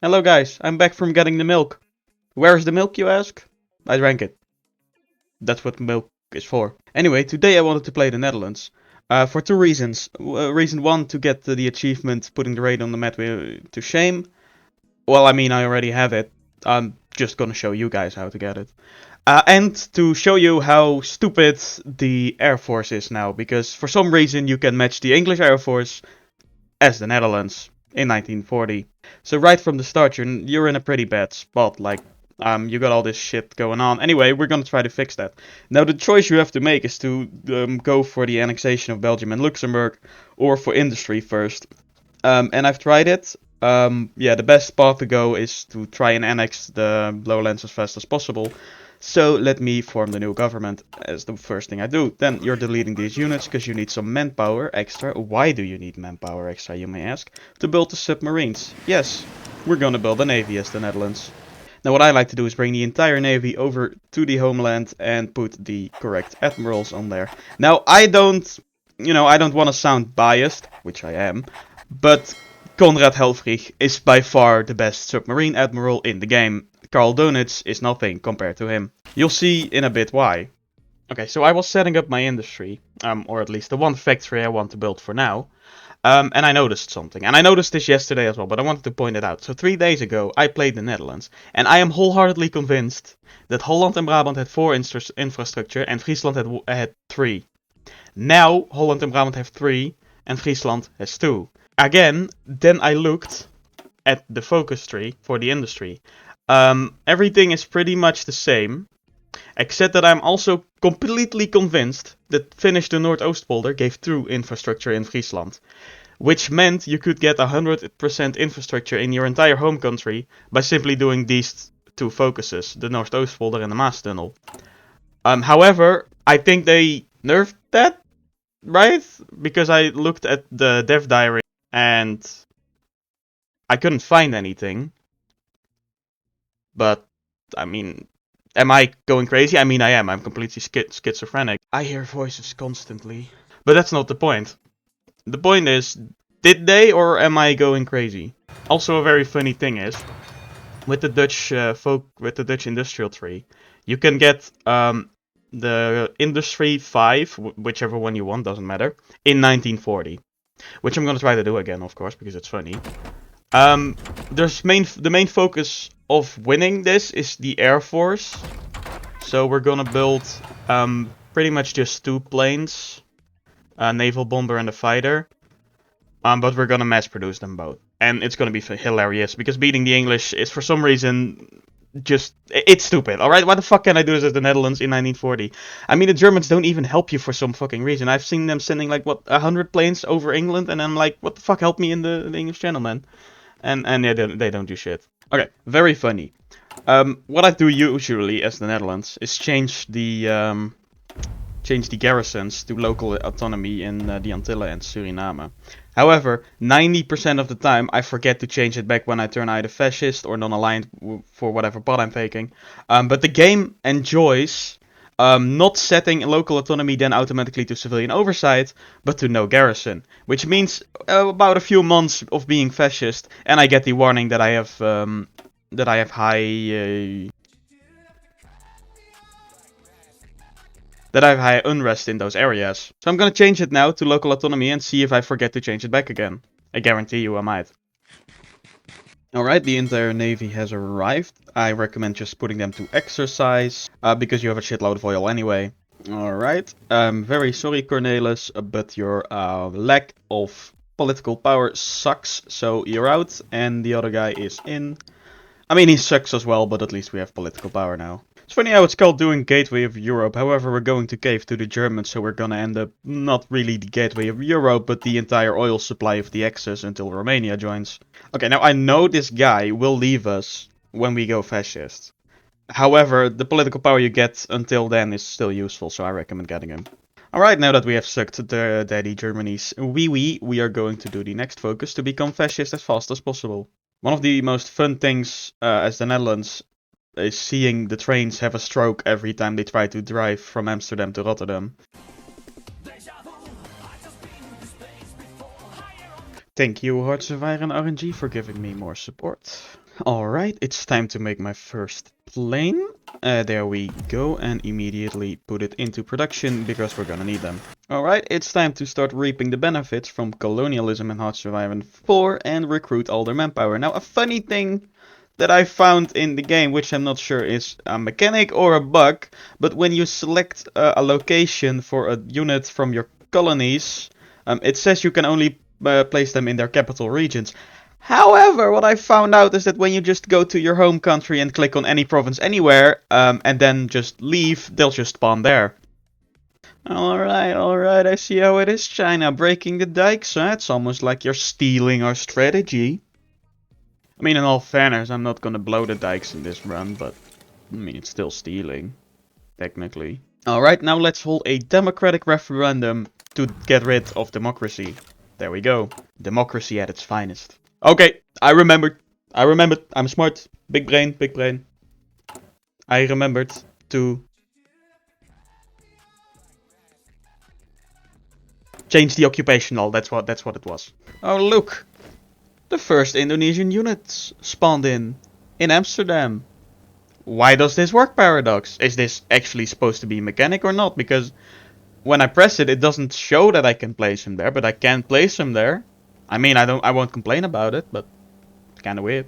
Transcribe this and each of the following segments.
Hello guys, I'm back from getting the milk. Where's the milk, you ask? I drank it. That's what milk is for. Anyway, today I wanted to play the Netherlands. For two reasons. Reason one, to get the achievement putting the raid on the map to shame. Well, I mean, I already have it. I'm just gonna show you guys how to get it. And to show you how stupid the Air Force is now, because for some reason you can match the English Air Force as the Netherlands in 1940. So right from the start, you're in a pretty bad spot. Like, you got all this shit going on. Anyway, we're gonna try to fix that. Now, the choice you have to make is to go for the annexation of Belgium and Luxembourg, or for industry first. And I've tried it. Yeah, the best path to go is to try and annex the lowlands as fast as possible. So let me form the new government as the first thing I do. Then you're deleting these units because you need some manpower extra. Why do you need manpower extra, you may ask? To build the submarines. Yes, we're gonna build a navy as the Netherlands. Now what I like to do is bring the entire navy over to the homeland and put the correct admirals on there. Now I don't want to sound biased, which I am, but Konrad Helfrich is by far the best submarine admiral in the game. Karl Donitz is nothing compared to him. You'll see in a bit why. Okay, so I was setting up my industry, or at least the one factory I want to build for now, and I noticed something. And I noticed this yesterday as well, but I wanted to point it out. So 3 days ago, I played the Netherlands, and I am wholeheartedly convinced that Holland and Brabant had 4 infrastructure, and Friesland had 3. Now, Holland and Brabant have 3, and Friesland has 2. Again, then I looked at the focus tree for the industry. Everything is pretty much the same, except that I'm also completely convinced that Finnish the Noordoostpolder gave true infrastructure in Friesland, which meant you could get 100% infrastructure in your entire home country by simply doing these two focuses, the Noordoostpolder and the Maastunnel. However, I think they nerfed that, right? Because I looked at the dev diary and I couldn't find anything. But, I mean, am I going crazy? I mean, I am. I'm completely schizophrenic. I hear voices constantly. But that's not the point. The point is, did they or am I going crazy? Also, a very funny thing is, with the Dutch industrial tree, you can get the Industry 5, whichever one you want, doesn't matter, in 1940. Which I'm gonna try to do again, of course, because it's funny. The main focus of winning this is the Air Force. So we're gonna build pretty much just 2 planes, a naval bomber and a fighter. But we're gonna mass produce them both, and it's gonna be hilarious because beating the English is for some reason it's stupid. All right, why the fuck can I do this as the Netherlands in 1940? I mean, the Germans don't even help you for some fucking reason. I've seen them sending like 100 planes over England, and I'm like, what the fuck, help me in the English Channel, man. And yeah, they don't do shit. Okay, very funny. What I do usually as the Netherlands is change the garrisons to local autonomy in the Antilles and Suriname. However, 90% of the time I forget to change it back when I turn either fascist or non-aligned for whatever bot I'm faking. But the game enjoys not setting local autonomy then automatically to civilian oversight, but to no garrison. Which means about a few months of being fascist, and I get the warning that I have high unrest in those areas. So I'm gonna change it now to local autonomy and see if I forget to change it back again. I guarantee you I might. Alright, the entire navy has arrived. I recommend just putting them to exercise, because you have a shitload of oil anyway. Alright, very sorry Cornelis, but your lack of political power sucks, so you're out, and the other guy is in. I mean, he sucks as well, but at least we have political power now. It's funny how it's called doing Gateway of Europe, however we're going to cave to the Germans, so we're gonna end up not really the Gateway of Europe, but the entire oil supply of the Axis until Romania joins. Okay, now I know this guy will leave us when we go fascist. However, the political power you get until then is still useful, so I recommend getting him. Alright, now that we have sucked the daddy Germany's wee-wee, we are going to do the next focus to become fascist as fast as possible. One of the most fun things as the Netherlands is seeing the trains have a stroke every time they try to drive from Amsterdam to Rotterdam. Thank you, Hoi4 and RNG, for giving me more support. Alright, it's time to make my first plane. There we go, and immediately put it into production because we're gonna need them. Alright, it's time to start reaping the benefits from colonialism in Hoi4 and recruit all their manpower. Now, a funny thing that I found in the game, which I'm not sure is a mechanic or a bug, but when you select a location for a unit from your colonies, it says you can only place them in their capital regions. However, what I found out is that when you just go to your home country and click on any province anywhere, and then just leave, they'll just spawn there. Alright, I see how it is, China. Breaking the dikes, huh? It's almost like you're stealing our strategy. I mean, in all fairness, I'm not gonna blow the dikes in this run, but I mean, it's still stealing, technically. Alright, now let's hold a democratic referendum to get rid of democracy. There we go. Democracy at its finest. Okay, I remembered. I'm smart. Big brain, big brain. I remembered to change the occupational. That's what it was. Oh, look. The first Indonesian units spawned in Amsterdam. Why does this work, Paradox? Is this actually supposed to be mechanic or not? Because when I press it, it doesn't show that I can place him there, but I can place him there. I mean, I won't complain about it, but kinda weird.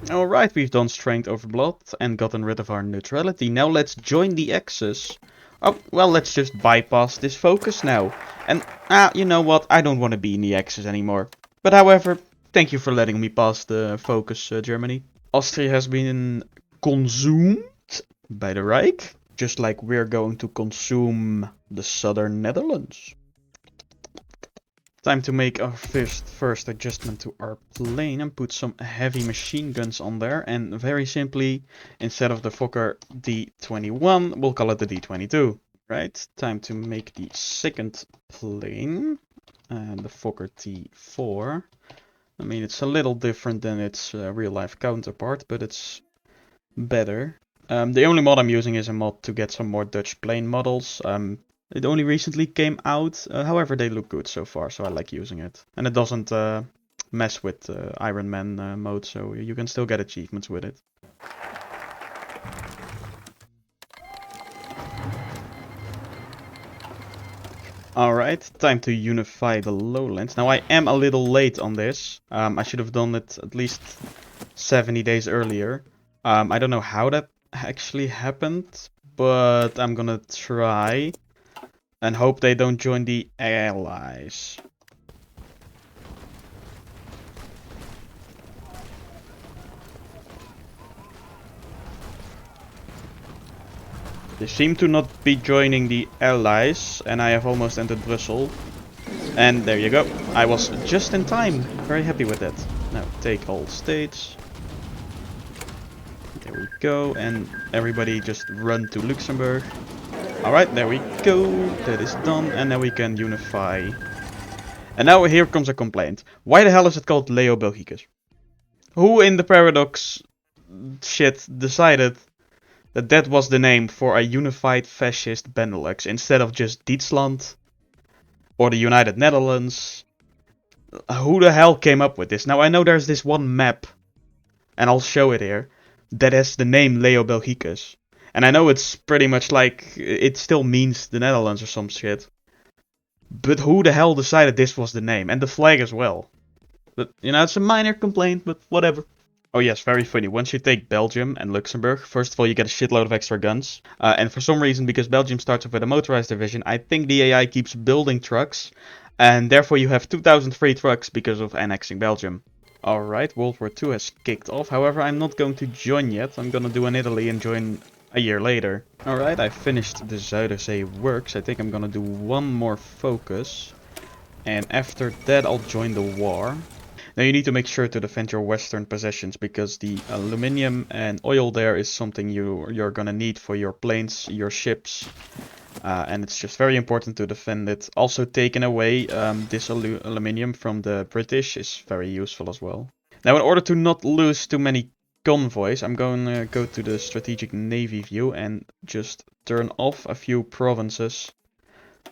Alright, we've done strength over blood and gotten rid of our neutrality. Now let's join the Axis. Oh, well, let's just bypass this focus now. And, you know what? I don't want to be in the Axis anymore. But however, thank you for letting me pass the focus, Germany. Austria has been consumed by the Reich, just like we're going to consume the southern Netherlands. Time to make our first adjustment to our plane and put some heavy machine guns on there. And very simply, instead of the Fokker D21, we'll call it the D22. Right, time to make the second plane. And the Fokker T4. I mean, it's a little different than its real-life counterpart, but it's better. The only mod I'm using is a mod to get some more Dutch plane models. It only recently came out, however they look good so far, so I like using it. And it doesn't mess with Iron Man mode, so you can still get achievements with it. Alright, time to unify the lowlands. Now I am a little late on this. I should have done it at least 70 days earlier. I don't know how that actually happened, but I'm gonna try. And hope they don't join the Allies. They seem to not be joining the Allies, and I have almost entered Brussels. And there you go. I was just in time. Very happy with that. Now, take all states. There we go. And everybody just run to Luxembourg. Alright, there we go. That is done. And now we can unify. And now here comes a complaint. Why the hell is it called Leo Belgica? Who in the Paradox shit decided that that was the name for a unified fascist Benelux instead of just Duitsland or the United Netherlands? Who the hell came up with this? Now I know there's this one map, and I'll show it here, that has the name Leo Belgicus. And I know it's pretty much like, it still means the Netherlands or some shit. But who the hell decided this was the name? And the flag as well. But, you know, it's a minor complaint, but whatever. Oh yes, very funny. Once you take Belgium and Luxembourg, first of all you get a shitload of extra guns. And for some reason, because Belgium starts off with a motorized division, I think the AI keeps building trucks. And therefore you have 2,000 free trucks because of annexing Belgium. Alright, World War II has kicked off. However, I'm not going to join yet. I'm gonna do an Italy and join a year later. Alright, I finished the Zuiderzee works. I think I'm gonna do one more focus. And after that I'll join the war. Now you need to make sure to defend your western possessions, because the aluminium and oil there is something you're gonna need for your planes, your ships. And it's just very important to defend it. Also taking away this aluminium from the British is very useful as well. Now in order to not lose too many convoys, I'm going to go to the strategic navy view and just turn off a few provinces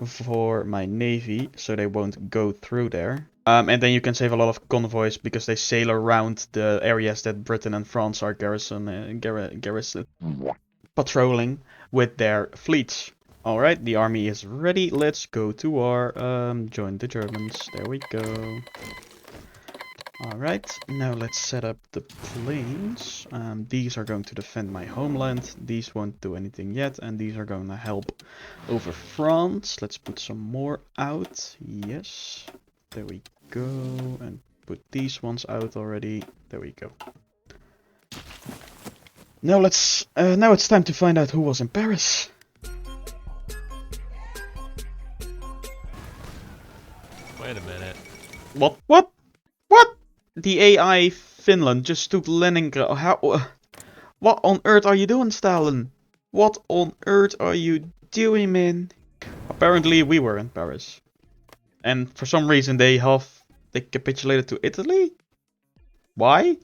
for my navy so they won't go through there. And then you can save a lot of convoys because they sail around the areas that Britain and France are garrison patrolling with their fleets. Alright, the army is ready. Let's go to war. Join the Germans. There we go. Alright, now let's set up the planes. These are going to defend my homeland. These won't do anything yet. And these are going to help over France. Let's put some more out. Yes. There we go. And put these ones out already. There we go. Now now it's time to find out who was in Paris. Wait a minute. What? What? What? The AI Finland just took Leningrad. How? What on earth are you doing, Stalin? What on earth are you doing, man? Apparently we were in Paris. And for some reason they capitulated to Italy? Why?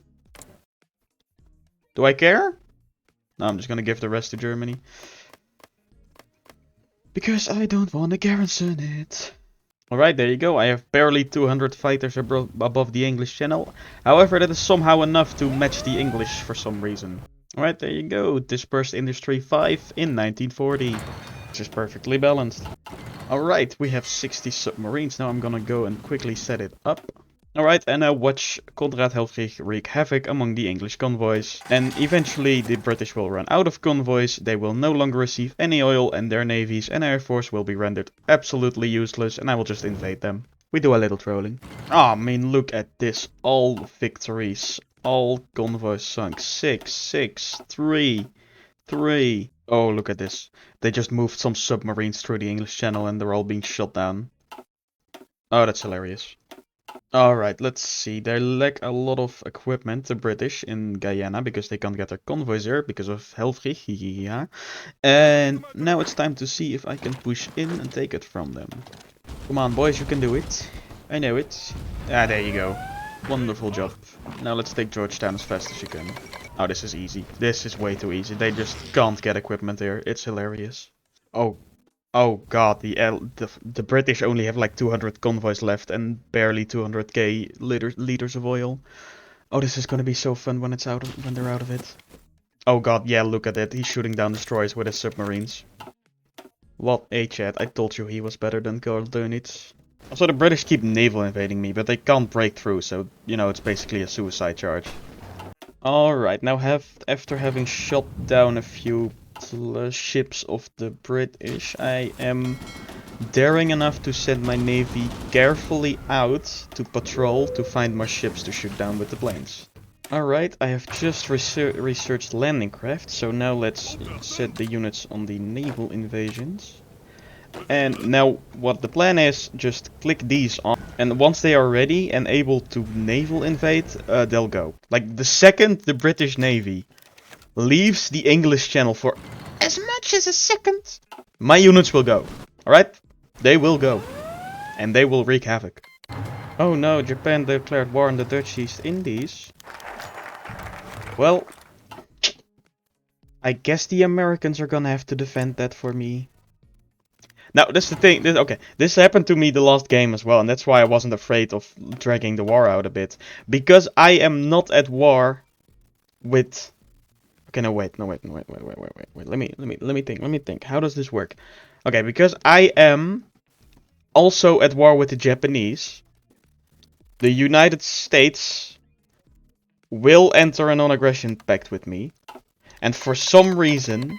Do I care? No, I'm just gonna give the rest to Germany. Because I don't want to garrison it. Alright, there you go. I have barely 200 fighters above the English Channel. However, that is somehow enough to match the English for some reason. Alright, there you go. Dispersed Industry 5 in 1940. Which is perfectly balanced. Alright, we have 60 submarines. Now I'm gonna go and quickly set it up. Alright, and now watch Conrad Helfrich wreak havoc among the English convoys. And eventually the British will run out of convoys, they will no longer receive any oil, and their navies and air force will be rendered absolutely useless, and I will just invade them. We do a little trolling. Ah, I mean, look at this. All victories. All convoys sunk. 6, 6, 3, 3. Oh, look at this. They just moved some submarines through the English Channel and they're all being shot down. Oh, that's hilarious. Alright, let's see. They lack a lot of equipment, the British, in Guyana, because they can't get their convoys there because of Helfrich. Yeah. And now it's time to see if I can push in and take it from them. Come on, boys, you can do it. I know it. Ah, there you go. Wonderful job. Now let's take Georgetown as fast as you can. Oh, this is easy. This is way too easy. They just can't get equipment there. It's hilarious. Oh. Oh god, the British only have like 200 convoys left and barely 200k liters of oil. Oh, this is gonna be so fun when they're out of it. Oh god, yeah, look at it. He's shooting down destroyers with his submarines. What a chat. I told you he was better than Karl Dönitz. Also, the British keep naval invading me, but they can't break through, so, you know, it's basically a suicide charge. Alright, now after having shot down a few ships of the British, I am daring enough to send my navy carefully out to patrol to find more ships to shoot down with the planes. Alright, I have just researched landing craft, so now let's set the units on the naval invasions. And now what the plan is, just click these on, and once they are ready and able to naval invade, they'll go. Like the second the British Navy leaves the English Channel for as much as a second, my units will go. Alright? They will go. And they will wreak havoc. Oh no, Japan declared war on the Dutch East Indies. Well, I guess the Americans are gonna have to defend that for me. Now, that's the thing. This happened to me the last game as well, and that's why I wasn't afraid of dragging the war out a bit. Because I am not at war with... Okay, no, wait. Let me think. How does this work? Okay, because I am also at war with the Japanese, the United States will enter a non-aggression pact with me. And for some reason,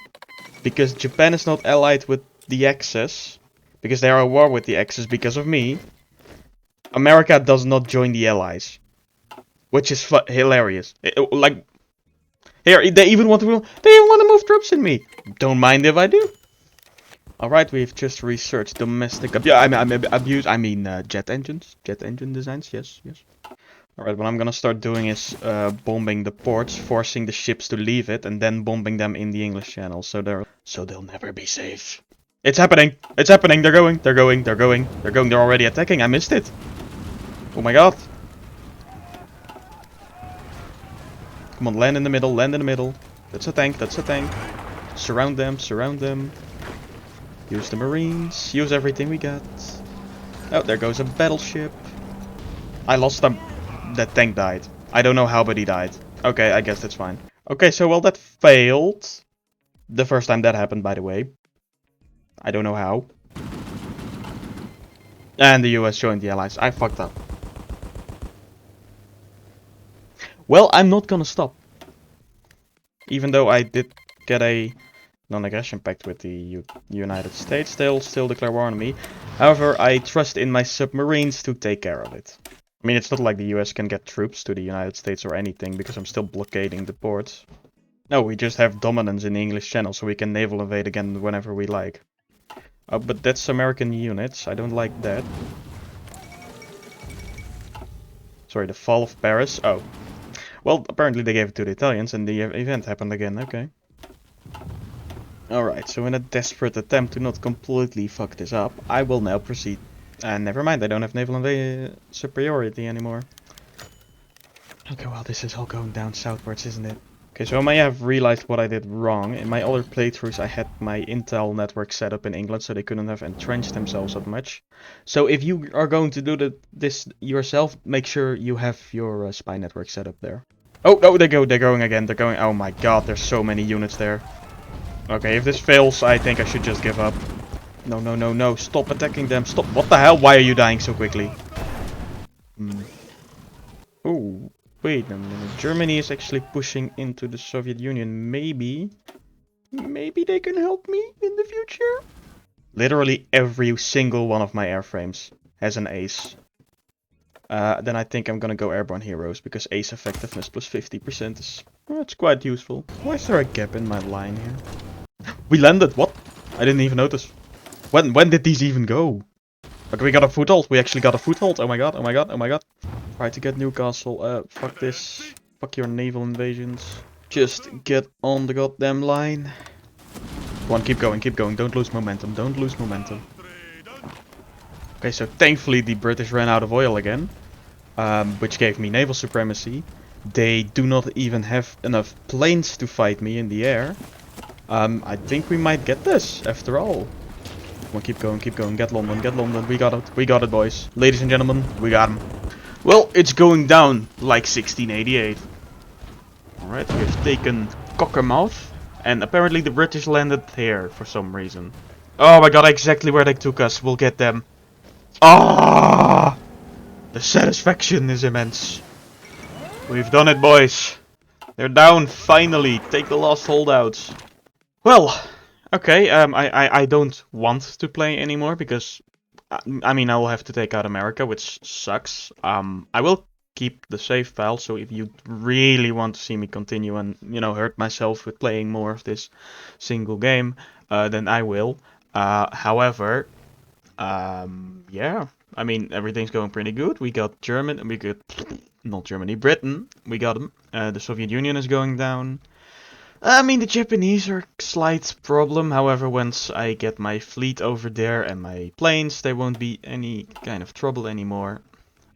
because Japan is not allied with the Axis, because they are at war with the Axis because of me, America does not join the Allies. Which is hilarious. Like, here, they even want to move troops in me. Don't mind if I do. Alright, we've just researched domestic abuse. I mean, jet engines. Jet engine designs, yes. Alright, what I'm gonna start doing is bombing the ports, forcing the ships to leave it, and then bombing them in the English Channel, so they'll never be safe. It's happening! It's happening! They're going! They're already attacking! I missed it! Oh my god! Come on, land in the middle, That's a tank, Surround them. Use the marines, use everything we got. Oh, there goes a battleship. I lost them. That tank died. I don't know how, but he died. Okay, I guess that's fine. Okay, so well, that failed. The first time that happened, by the way. I don't know how. And the US joined the Allies. I fucked up. Well, I'm not gonna stop. Even though I did get a non-aggression pact with the United States, they'll still declare war on me. However, I trust in my submarines to take care of it. I mean, it's not like the US can get troops to the United States or anything, because I'm still blockading the ports. No, we just have dominance in the English Channel, so we can naval invade again whenever we like. But that's American units, I don't like that. Sorry, the fall of Paris? Oh. Well, apparently they gave it to the Italians, and the event happened again, okay. Alright, so in a desperate attempt to not completely fuck this up, I will now proceed. And never mind, I don't have naval superiority anymore. Okay, well, this is all going down southwards, isn't it? Okay, so I may have realized what I did wrong. In my other playthroughs, I had my intel network set up in England, so they couldn't have entrenched themselves that much. So if you are going to do this yourself, make sure you have your spy network set up there. Oh, no, they're going again. They're going. Oh my god, there's so many units there. Okay, if this fails, I think I should just give up. No, no, no, no. Stop attacking them. Stop. What the hell? Why are you dying so quickly? Oh, wait a minute. Germany is actually pushing into the Soviet Union. Maybe they can help me in the future? Literally every single one of my airframes has an ace. Then I think I'm gonna go airborne heroes, because ace effectiveness plus 50% is... It's quite useful. Why is there a gap in my line here? We landed! What? I didn't even notice. When did these even go? Okay, we got a foothold. We actually got a foothold. Oh my god, oh my god, oh my god. Try to get Newcastle. Fuck this. Fuck your naval invasions. Just get on the goddamn line. Come on, keep going, keep going. Don't lose momentum, don't lose momentum. Okay, so thankfully the British ran out of oil again. Which gave me naval supremacy. They do not even have enough planes to fight me in the air. I think we might get this, after all. Come on, keep going, keep going. Get London, get London. We got it, boys. Ladies and gentlemen, we got him. Well, it's going down like 1688. Alright, we have taken Cockermouth. And apparently the British landed here for some reason. Oh my god, exactly where they took us. We'll get them. Ah! The satisfaction is immense. We've done it, boys. They're down, finally. Take the last holdouts. Well, okay, I don't want to play anymore because... I mean, I will have to take out America, which sucks. I will keep the save file, so if you really want to see me continue and, you know, hurt myself with playing more of this single game, then I will. However, yeah, I mean, everything's going pretty good. We got not Germany, Britain, we got them. The Soviet Union is going down. I mean, the Japanese are a slight problem. However, once I get my fleet over there and my planes, there won't be any kind of trouble anymore.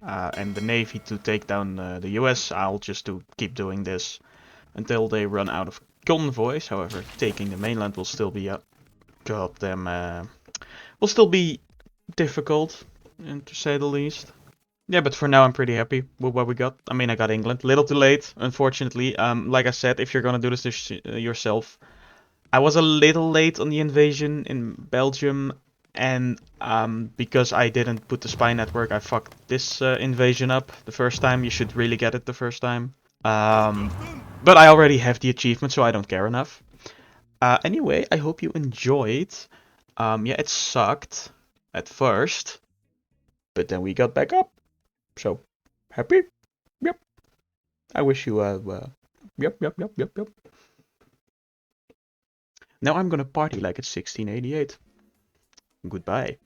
And the Navy to take down the US, I'll just keep doing this until they run out of convoys. However, taking the mainland will still be will still be difficult, to say the least. Yeah, but for now I'm pretty happy with what we got. I mean, I got England. Little too late, unfortunately. Like I said, if you're gonna do this yourself, I was a little late on the invasion in Belgium, and because I didn't put the spy network, I fucked this invasion up the first time. You should really get it the first time. But I already have the achievement, so I don't care enough. Anyway, I hope you enjoyed. Yeah, it sucked at first, but then we got back up. So, happy? Yep. I wish you yep. Now I'm gonna party like it's 1688. Goodbye.